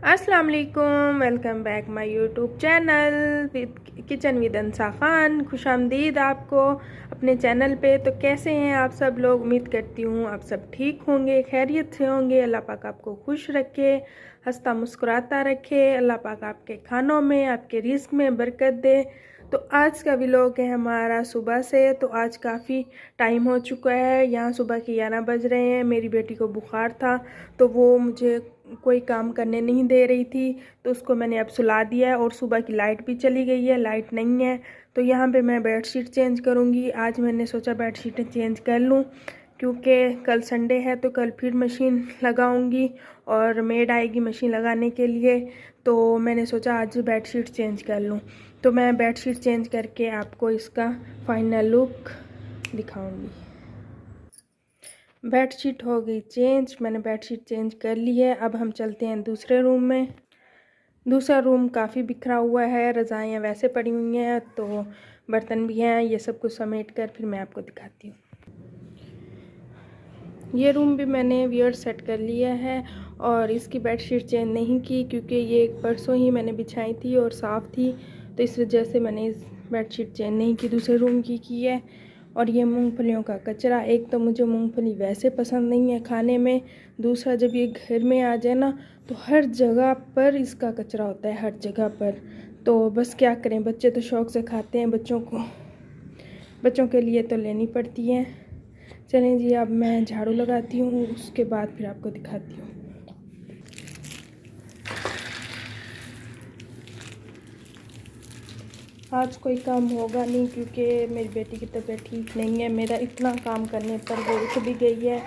अस्सलाम वालेकुम, welcome back my YouTube channel kitchen with Ansa Khan. खुशामदीद आपको अपने चैनल पे। तो कैसे हैं आप सब लोग? उम्मीद करती हूँ आप सब ठीक होंगे, खैरियत से होंगे। अल्लाह पाक आपको खुश रखे, हंसता मुस्कुराता रखे। अल्लाह पाक आपके खानों में, आपके रिस्क में बरकत दे। तो आज का व्लॉग है हमारा सुबह से। तो आज काफ़ी टाइम हो चुका है, यहाँ सुबह के 11 बज रहे हैं। मेरी बेटी को बुखार था तो वो मुझे कोई काम करने नहीं दे रही थी, तो उसको मैंने अब सुला दिया है। और सुबह की लाइट भी चली गई है, लाइट नहीं है। तो यहाँ पे मैं बेडशीट चेंज करूँगी। आज मैंने सोचा बेडशीटें चेंज कर लूँ, क्योंकि कल संडे है तो कल फिर मशीन लगाऊंगी और मेड आएगी मशीन लगाने के लिए। तो मैंने सोचा आज बेडशीट चेंज कर लूँ। तो मैं बेडशीट चेंज करके आपको इसका फाइनल लुक दिखाऊंगी। बेडशीट हो गई चेंज, मैंने बेडशीट चेंज कर ली है। अब हम चलते हैं दूसरे रूम में। दूसरा रूम काफ़ी बिखरा हुआ है, रज़ाइयाँ वैसे पड़ी हुई हैं, तो बर्तन भी हैं। ये सब कुछ समेट कर फिर मैं आपको दिखाती हूँ। ये रूम भी मैंने वियर सेट कर लिया है और इसकी बेडशीट चेंज नहीं की, क्योंकि ये परसों ही मैंने बिछाई थी और साफ़ थी, तो इस वजह से मैंने इस बेडशीट चेंज नहीं की, दूसरे रूम की है। और ये मूंगफलियों का कचरा, एक तो मुझे मूंगफली वैसे पसंद नहीं है खाने में, दूसरा जब ये घर में आ जाए ना तो हर जगह पर इसका कचरा होता है, हर जगह पर। तो बस क्या करें, बच्चे तो शौक़ से खाते हैं, बच्चों के लिए तो लेनी पड़ती है। चलें जी, अब मैं झाड़ू लगाती हूँ, उसके बाद फिर आपको दिखाती हूँ। आज कोई काम होगा नहीं, क्योंकि मेरी बेटी की तबीयत ठीक नहीं है। मेरा इतना काम करने पर वो उठ भी गई है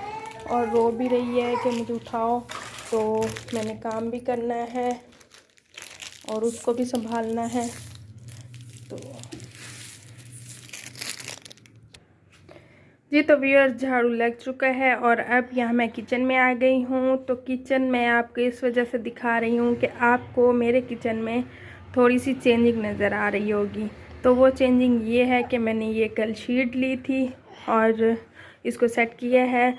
और रो भी रही है कि मुझे उठाओ। तो मैंने काम भी करना है और उसको भी संभालना है। तो जी, तो व्यूअर्स झाड़ू लग चुका है और अब यहाँ मैं किचन में आ गई हूँ। तो किचन में आपको इस वजह से दिखा रही हूँ कि आपको मेरे किचन में थोड़ी सी चेंजिंग नज़र आ रही होगी। तो वो चेंजिंग ये है कि मैंने ये कल शीट ली थी और इसको सेट किया है।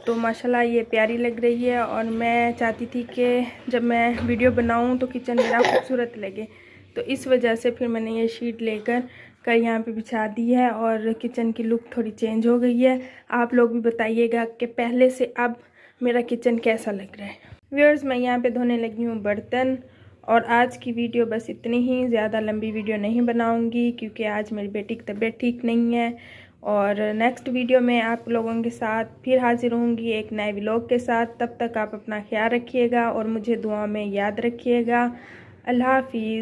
तो माशाल्लाह ये प्यारी लग रही है और मैं चाहती थी कि जब मैं वीडियो बनाऊँ तो किचन मेरा खूबसूरत लगे। तो इस वजह से फिर मैंने ये शीट लेकर कल यहाँ पे बिछा दी है और किचन की लुक थोड़ी चेंज हो गई है। आप लोग भी बताइएगा कि पहले से अब मेरा किचन कैसा लग रहा है। व्यूअर्स, मैं यहाँ पे धोने लगी हूँ बर्तन और आज की वीडियो बस इतनी ही, ज़्यादा लंबी वीडियो नहीं बनाऊँगी, क्योंकि आज मेरी बेटी की तबीयत ठीक नहीं है। और नेक्स्ट वीडियो में आप लोगों के साथ फिर हाजिर होंगी एक नए व्लॉग के साथ। तब तक आप अपना ख्याल रखिएगा और मुझे दुआ में याद रखिएगा। अल्लाह हाफिज़।